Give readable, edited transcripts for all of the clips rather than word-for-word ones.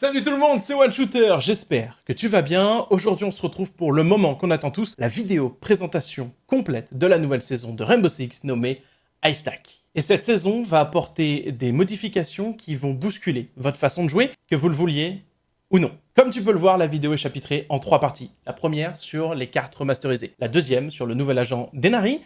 Salut tout le monde, c'est OneShooter, j'espère que tu vas bien. Aujourd'hui on se retrouve pour le moment qu'on attend tous, la vidéo présentation complète de la nouvelle saison de Rainbow Six nommée Haystack. Et cette saison va apporter des modifications qui vont bousculer votre façon de jouer, que vous le vouliez ou non. Comme tu peux le voir, la vidéo est chapitrée en 3 parties. La première sur les cartes remasterisées, la deuxième sur le nouvel agent Denari,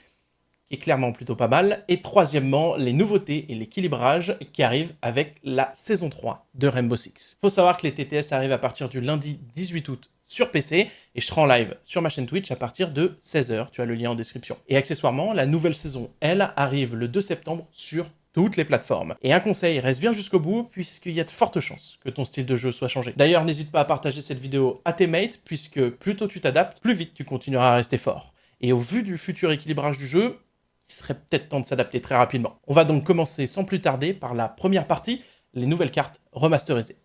qui est clairement plutôt pas mal, et troisièmement, les nouveautés et l'équilibrage qui arrivent avec la saison 3 de Rainbow Six. Faut savoir que les TTS arrivent à partir du lundi 18 août sur PC, et je serai en live sur ma chaîne Twitch à partir de 16h, tu as le lien en description. Et accessoirement, la nouvelle saison, elle, arrive le 2 septembre sur toutes les plateformes. Et un conseil, reste bien jusqu'au bout, puisqu'il y a de fortes chances que ton style de jeu soit changé. D'ailleurs, n'hésite pas à partager cette vidéo à tes mates, puisque plus tôt tu t'adaptes, plus vite tu continueras à rester fort. Et au vu du futur équilibrage du jeu, il serait peut-être temps de s'adapter très rapidement. On va donc commencer sans plus tarder par la première partie, les nouvelles cartes remasterisées.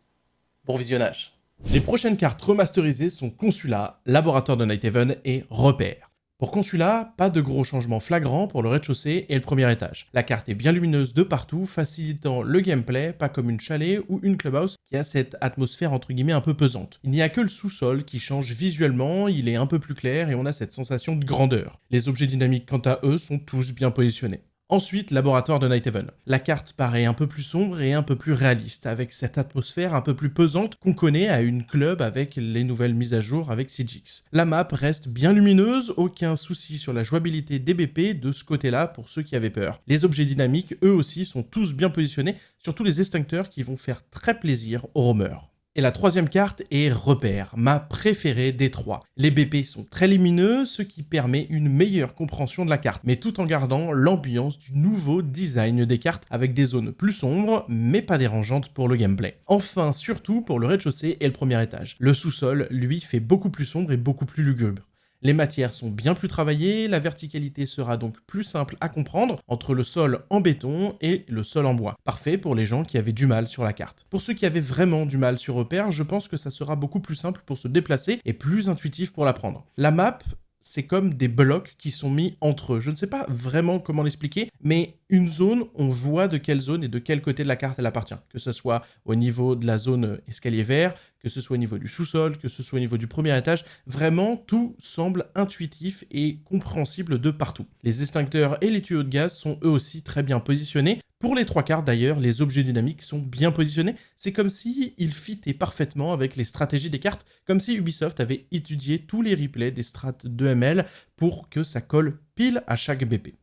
Bon visionnage. Les prochaines cartes remasterisées sont Consulat, Laboratoire de Nighthaven et Repère. Pour Consulat, pas de gros changements flagrants pour le rez-de-chaussée et le premier étage. La carte est bien lumineuse de partout, facilitant le gameplay, pas comme une chalet ou une clubhouse qui a cette atmosphère entre guillemets un peu pesante. Il n'y a que le sous-sol qui change visuellement, il est un peu plus clair et on a cette sensation de grandeur. Les objets dynamiques quant à eux sont tous bien positionnés. Ensuite, Laboratoire de Nighthaven. La carte paraît un peu plus sombre et un peu plus réaliste, avec cette atmosphère un peu plus pesante qu'on connaît à une club avec les nouvelles mises à jour avec Sigix. La map reste bien lumineuse, aucun souci sur la jouabilité des BP de ce côté-là pour ceux qui avaient peur. Les objets dynamiques, eux aussi, sont tous bien positionnés, surtout les extincteurs qui vont faire très plaisir aux roamers. Et la troisième carte est Repère, ma préférée des trois. Les BP sont très lumineux, ce qui permet une meilleure compréhension de la carte, mais tout en gardant l'ambiance du nouveau design des cartes avec des zones plus sombres, mais pas dérangeantes pour le gameplay. Enfin, surtout pour le rez-de-chaussée et le premier étage. Le sous-sol, lui, fait beaucoup plus sombre et beaucoup plus lugubre. Les matières sont bien plus travaillées, la verticalité sera donc plus simple à comprendre entre le sol en béton et le sol en bois. Parfait pour les gens qui avaient du mal sur la carte. Pour ceux qui avaient vraiment du mal sur Repère, je pense que ça sera beaucoup plus simple pour se déplacer et plus intuitif pour l'apprendre. La map, c'est comme des blocs qui sont mis entre eux. Je ne sais pas vraiment comment l'expliquer, mais une zone, on voit de quelle zone et de quel côté de la carte elle appartient. Que ce soit au niveau de la zone escalier vert, que ce soit au niveau du sous-sol, que ce soit au niveau du premier étage, vraiment tout semble intuitif et compréhensible de partout. Les extincteurs et les tuyaux de gaz sont eux aussi très bien positionnés. Pour les trois cartes d'ailleurs, les objets dynamiques sont bien positionnés. C'est comme si ils fitaient parfaitement avec les stratégies des cartes, comme si Ubisoft avait étudié tous les replays des strats de ML pour que ça colle pile à chaque BP.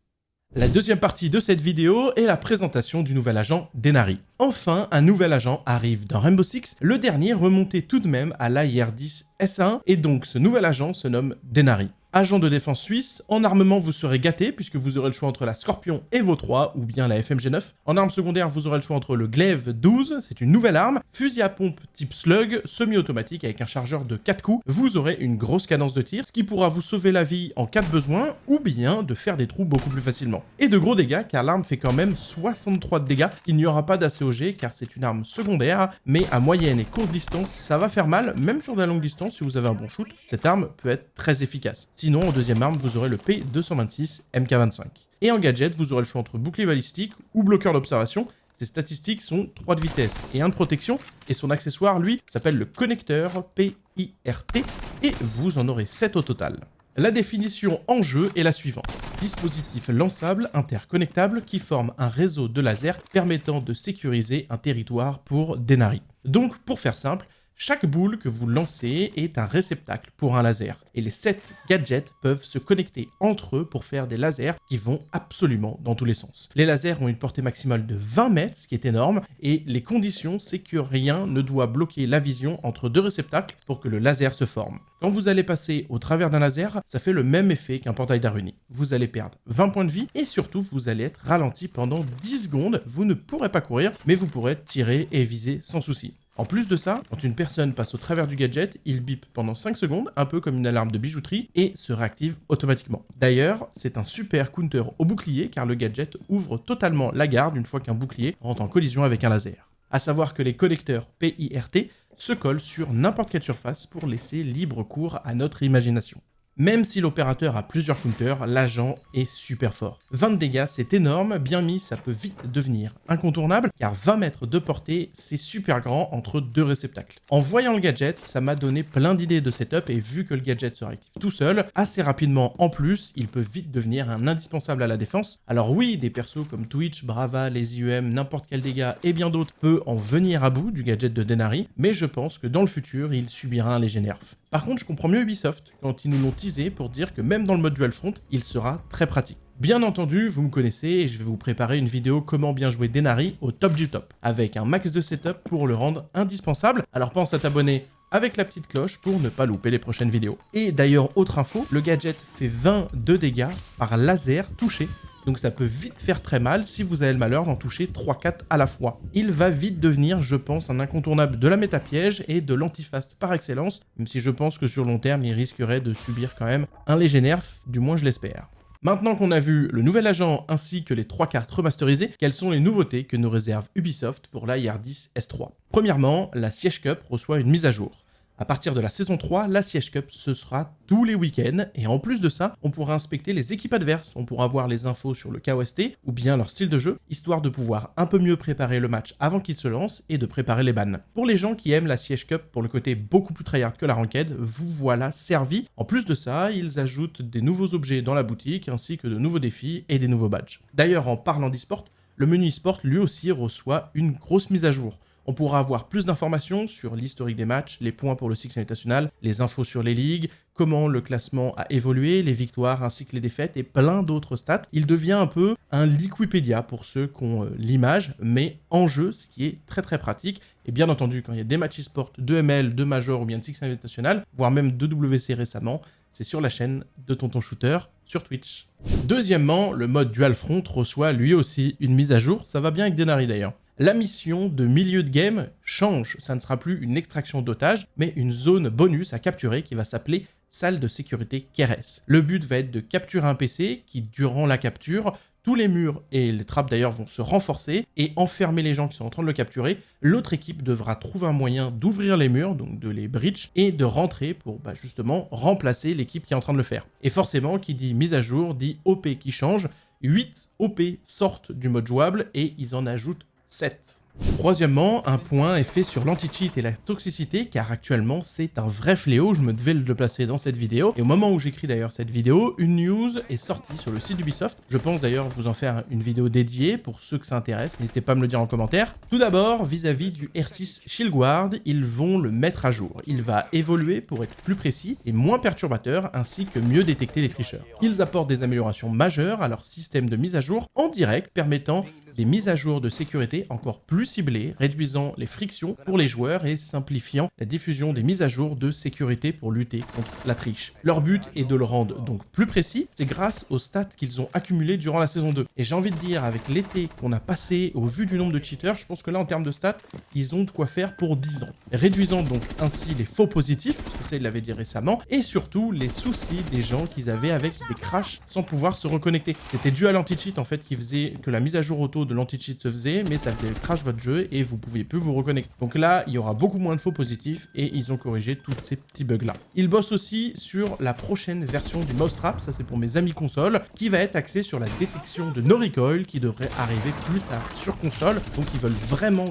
La deuxième partie de cette vidéo est la présentation du nouvel agent Denari. Enfin, un nouvel agent arrive dans Rainbow Six, le dernier remonté tout de même à l'AIR-10 S1, et donc ce nouvel agent se nomme Denari. Agent de défense suisse, en armement vous serez gâté puisque vous aurez le choix entre la Scorpion Evo 3 ou bien la FMG9. En arme secondaire, vous aurez le choix entre le Glaive 12, c'est une nouvelle arme, fusil à pompe type slug, semi-automatique avec un chargeur de 4 coups. Vous aurez une grosse cadence de tir, ce qui pourra vous sauver la vie en cas de besoin ou bien de faire des trous beaucoup plus facilement. Et de gros dégâts car l'arme fait quand même 63 de dégâts. Il n'y aura pas d'ACOG car c'est une arme secondaire, mais à moyenne et courte distance, ça va faire mal, même sur de la longue distance si vous avez un bon shoot. Cette arme peut être très efficace. Sinon, en deuxième arme, vous aurez le P226 MK25. Et en gadget, vous aurez le choix entre bouclier balistique ou bloqueur d'observation. Ses statistiques sont 3 de vitesse et 1 de protection, et son accessoire, lui, s'appelle le connecteur PIRT, et vous en aurez 7 au total. La définition en jeu est la suivante. Dispositif lançable interconnectable qui forme un réseau de lasers permettant de sécuriser un territoire pour Denari. Donc, pour faire simple, chaque boule que vous lancez est un réceptacle pour un laser, et les 7 gadgets peuvent se connecter entre eux pour faire des lasers qui vont absolument dans tous les sens. Les lasers ont une portée maximale de 20 mètres, ce qui est énorme, et les conditions, c'est que rien ne doit bloquer la vision entre deux réceptacles pour que le laser se forme. Quand vous allez passer au travers d'un laser, ça fait le même effet qu'un portail d'Aruni. Vous allez perdre 20 points de vie, et surtout, vous allez être ralenti pendant 10 secondes. Vous ne pourrez pas courir, mais vous pourrez tirer et viser sans souci. En plus de ça, quand une personne passe au travers du gadget, il bip pendant 5 secondes, un peu comme une alarme de bijouterie, et se réactive automatiquement. D'ailleurs, c'est un super counter au bouclier, car le gadget ouvre totalement la garde une fois qu'un bouclier rentre en collision avec un laser. A savoir que les connecteurs PIRT se collent sur n'importe quelle surface pour laisser libre cours à notre imagination. Même si l'opérateur a plusieurs counters, l'agent est super fort. 20 de dégâts, c'est énorme, bien mis, ça peut vite devenir incontournable, car 20 mètres de portée, c'est super grand entre deux réceptacles. En voyant le gadget, ça m'a donné plein d'idées de setup, et vu que le gadget se réactive tout seul, assez rapidement en plus, il peut vite devenir un indispensable à la défense. Alors oui, des persos comme Twitch, Brava, les IEM, n'importe quel dégât et bien d'autres peut en venir à bout du gadget de Denari, mais je pense que dans le futur, il subira un léger nerf. Par contre, je comprends mieux Ubisoft quand ils nous l'ont teasé pour dire que même dans le mode dual front, il sera très pratique. Bien entendu, vous me connaissez et je vais vous préparer une vidéo comment bien jouer Denari au top du top, avec un max de setup pour le rendre indispensable. Alors pense à t'abonner avec la petite cloche pour ne pas louper les prochaines vidéos. Et d'ailleurs, autre info, le gadget fait 20 de dégâts par laser touché. Donc ça peut vite faire très mal si vous avez le malheur d'en toucher 3-4 à la fois. Il va vite devenir, je pense, un incontournable de la méta-piège et de l'antifast par excellence, même si je pense que sur long terme, il risquerait de subir quand même un léger nerf, du moins je l'espère. Maintenant qu'on a vu le nouvel agent ainsi que les 3 cartes remasterisées, quelles sont les nouveautés que nous réserve Ubisoft pour la IR10 S3 ? Premièrement, la Siege Cup reçoit une mise à jour. À partir de la saison 3, la Siege Cup, ce sera tous les week-ends, et en plus de ça, on pourra inspecter les équipes adverses, on pourra voir les infos sur le KOST, ou bien leur style de jeu, histoire de pouvoir un peu mieux préparer le match avant qu'il se lance, et de préparer les bans. Pour les gens qui aiment la Siege Cup pour le côté beaucoup plus tryhard que la ranked, vous voilà servi. En plus de ça, ils ajoutent des nouveaux objets dans la boutique, ainsi que de nouveaux défis et des nouveaux badges. D'ailleurs, en parlant d'e-sport, le menu e-sport lui aussi reçoit une grosse mise à jour. On pourra avoir plus d'informations sur l'historique des matchs, les points pour le Six Invitational, les infos sur les ligues, comment le classement a évolué, les victoires ainsi que les défaites et plein d'autres stats. Il devient un peu un Liquipédia pour ceux qui ont l'image, mais en jeu, ce qui est très très pratique. Et bien entendu, quand il y a des matchs e-sport de ML, de Major ou bien de Six Invitational, voire même de WC récemment, c'est sur la chaîne de Tonton Shooter sur Twitch. Deuxièmement, le mode Dual Front reçoit lui aussi une mise à jour, ça va bien avec Denari d'ailleurs. La mission de milieu de game change, ça ne sera plus une extraction d'otages, mais une zone bonus à capturer qui va s'appeler salle de sécurité KRS. Le but va être de capturer un PC qui, durant la capture, tous les murs et les trappes d'ailleurs vont se renforcer et enfermer les gens qui sont en train de le capturer. L'autre équipe devra trouver un moyen d'ouvrir les murs, donc de les breach, et de rentrer pour justement remplacer l'équipe qui est en train de le faire. Et forcément, qui dit mise à jour, dit OP qui change. 8 OP sortent du mode jouable et ils en ajoutent 7. Troisièmement, un point est fait sur l'anti-cheat et la toxicité, car actuellement c'est un vrai fléau, je me devais le placer dans cette vidéo, et au moment où j'écris d'ailleurs cette vidéo, une news est sortie sur le site d'Ubisoft. Je pense d'ailleurs vous en faire une vidéo dédiée pour ceux que ça intéresse, n'hésitez pas à me le dire en commentaire. Tout d'abord, vis-à-vis du R6 Shield Guard, ils vont le mettre à jour. Il va évoluer pour être plus précis et moins perturbateur, ainsi que mieux détecter les tricheurs. Ils apportent des améliorations majeures à leur système de mise à jour en direct, permettant des mises à jour de sécurité encore plus ciblées, réduisant les frictions pour les joueurs et simplifiant la diffusion des mises à jour de sécurité pour lutter contre la triche. Leur but est de le rendre donc plus précis, c'est grâce aux stats qu'ils ont accumulés durant la saison 2. Et j'ai envie de dire, avec l'été qu'on a passé au vu du nombre de cheaters, je pense que là en termes de stats, ils ont de quoi faire pour 10 ans. Réduisant donc ainsi les faux positifs, parce que ça il l'avait dit récemment, et surtout les soucis des gens qu'ils avaient avec des crashs sans pouvoir se reconnecter. C'était dû à l'anti-cheat en fait qui faisait que la mise à jour auto de l'anti-cheat se faisait, mais ça faisait crash votre jeu et vous pouviez plus vous reconnecter. Donc là, il y aura beaucoup moins de faux positifs et ils ont corrigé tous ces petits bugs là. Ils bossent aussi sur la prochaine version du Mousetrap, ça c'est pour mes amis console, qui va être axée sur la détection de no recoil qui devrait arriver plus tard sur console. Donc ils veulent vraiment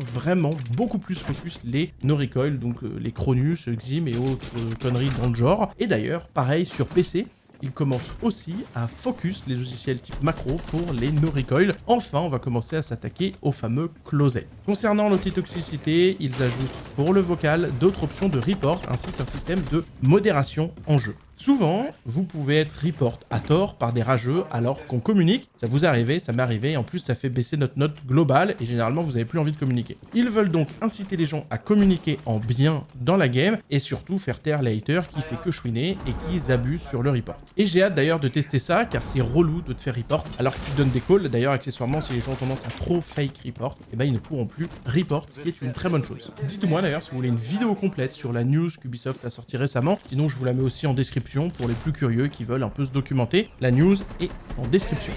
beaucoup plus focus les no recoil, donc les Cronus, Xim et autres conneries dans le genre. Et d'ailleurs, pareil sur PC, ils commencent aussi à focus les logiciels type macro pour les no recoil. Enfin, on va commencer à s'attaquer au fameux closet. Concernant l'antitoxicité, ils ajoutent pour le vocal d'autres options de report ainsi qu'un système de modération en jeu. Souvent, vous pouvez être report à tort par des rageux alors qu'on communique. Ça vous est arrivé, ça m'est arrivé, et en plus ça fait baisser notre note globale et généralement vous n'avez plus envie de communiquer. Ils veulent donc inciter les gens à communiquer en bien dans la game et surtout faire taire les haters qui fait que chouiner et qui abusent sur le report. Et j'ai hâte d'ailleurs de tester ça car c'est relou de te faire report alors que tu donnes des calls. D'ailleurs accessoirement si les gens ont tendance à trop fake report, et ben ils ne pourront plus report, ce qui est une très bonne chose. Dites-moi d'ailleurs si vous voulez une vidéo complète sur la news qu'Ubisoft a sortie récemment, sinon je vous la mets aussi en description pour les plus curieux qui veulent un peu se documenter. La news est en description.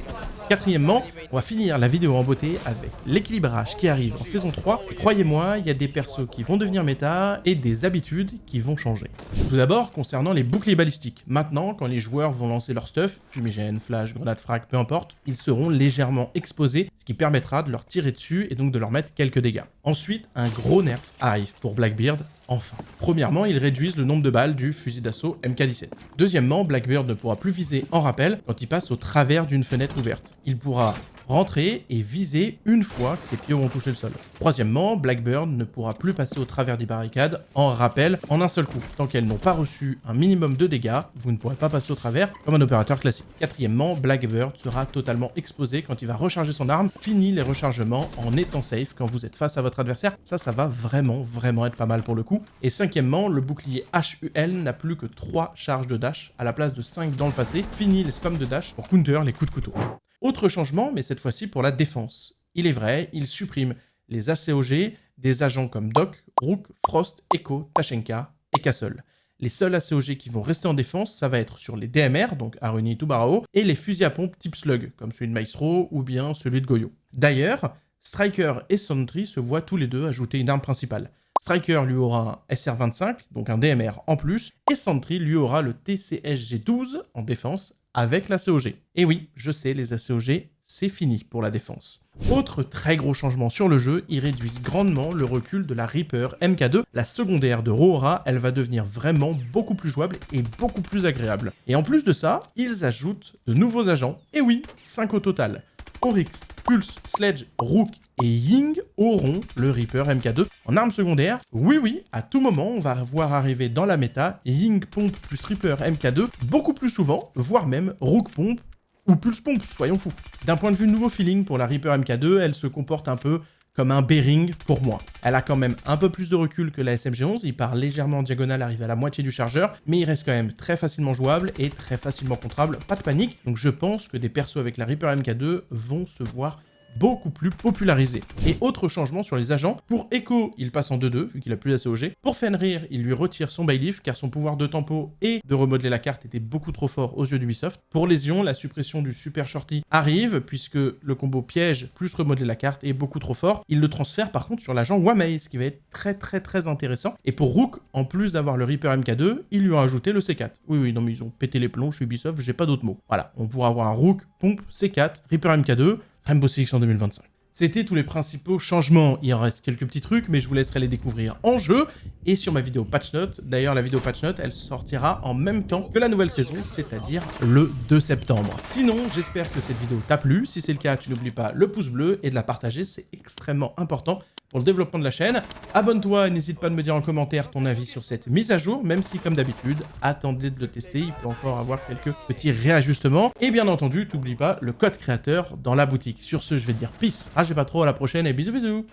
Quatrièmement, on va finir la vidéo en beauté avec l'équilibrage qui arrive en saison 3. Et croyez-moi, il y a des persos qui vont devenir méta et des habitudes qui vont changer. Tout d'abord, concernant les boucliers balistiques. Maintenant, quand les joueurs vont lancer leur stuff, fumigène, flash, grenade frag, peu importe, ils seront légèrement exposés, ce qui permettra de leur tirer dessus et donc de leur mettre quelques dégâts. Ensuite, un gros nerf arrive pour Blackbeard. Enfin. Premièrement, ils réduisent le nombre de balles du fusil d'assaut MK17. Deuxièmement, Blackbeard ne pourra plus viser en rappel quand il passe au travers d'une fenêtre ouverte. Il pourra rentrer et viser une fois que ses pieds auront touché le sol. Troisièmement, Blackbeard ne pourra plus passer au travers des barricades en rappel en un seul coup. Tant qu'elles n'ont pas reçu un minimum de dégâts, vous ne pourrez pas passer au travers comme un opérateur classique. Quatrièmement, Blackbeard sera totalement exposé quand il va recharger son arme. Fini les rechargements en étant safe quand vous êtes face à votre adversaire. Ça va vraiment être pas mal pour le coup. Et cinquièmement, le bouclier HUL n'a plus que 3 charges de dash à la place de 5 dans le passé. Fini les spams de dash pour counter les coups de couteau. Autre changement, mais cette fois-ci pour la défense. Il est vrai, il supprime les ACOG des agents comme Doc, Rook, Frost, Echo, Tachenka et Castle. Les seuls ACOG qui vont rester en défense, ça va être sur les DMR, donc Aruni, Tubarao, et les fusils à pompe type Slug, comme celui de Maestro ou bien celui de Goyo. D'ailleurs, Striker et Sentry se voient tous les deux ajouter une arme principale. Striker lui aura un SR25, donc un DMR en plus, et Sentry lui aura le TCSG12 en défense avec l'ACOG. Et oui, je sais, les ACOG, c'est fini pour la défense. Autre très gros changement sur le jeu, ils réduisent grandement le recul de la Reaper MK2. La secondaire de Rohra, elle va devenir vraiment beaucoup plus jouable et beaucoup plus agréable. Et en plus de ça, ils ajoutent de nouveaux agents, et oui, 5 au total. Oryx, Pulse, Sledge, Rook et Ying auront le Reaper MK2 en arme secondaire. Oui, à tout moment, on va voir arriver dans la méta Ying Pompe plus Reaper MK2 beaucoup plus souvent, voire même Rook Pompe ou Pulse Pompe, soyons fous. D'un point de vue nouveau feeling pour la Reaper MK2, elle se comporte un peu comme un bearing pour moi. Elle a quand même un peu plus de recul que la SMG11, il part légèrement en diagonale, arrive à la moitié du chargeur, mais il reste quand même très facilement jouable et très facilement contrable, pas de panique. Donc je pense que des persos avec la Reaper MK2 vont se voir beaucoup plus popularisé. Et autre changement sur les agents, pour Echo, il passe en 2-2, vu qu'il a plus d'ACOG. Pour Fenrir, il lui retire son Bailiff, car son pouvoir de tempo et de remodeler la carte était beaucoup trop fort aux yeux d'Ubisoft. Pour Lésion, la suppression du Super Shorty arrive, puisque le combo piège plus remodeler la carte est beaucoup trop fort. Il le transfère par contre sur l'agent Wamei, ce qui va être très intéressant. Et pour Rook, en plus d'avoir le Reaper MK2, ils lui ont ajouté le C4. Oui, non mais ils ont pété les plombs chez Ubisoft, j'ai pas d'autres mots. Voilà, on pourra avoir un Rook, Pompe, C4, Reaper MK2, Rainbow Six en 2025. C'était tous les principaux changements, il en reste quelques petits trucs, mais je vous laisserai les découvrir en jeu et sur ma vidéo patch note. D'ailleurs, la vidéo patch note, elle sortira en même temps que la nouvelle saison, c'est-à-dire le 2 septembre. Sinon, j'espère que cette vidéo t'a plu. Si c'est le cas, tu n'oublies pas le pouce bleu et de la partager, c'est extrêmement important pour le développement de la chaîne. Abonne-toi et n'hésite pas à me dire en commentaire ton avis sur cette mise à jour, même si, comme d'habitude, attendez de le tester, il peut encore avoir quelques petits réajustements. Et bien entendu, t'oublie pas le code créateur dans la boutique. Sur ce, je vais dire peace, ragez pas trop, à la prochaine et bisous.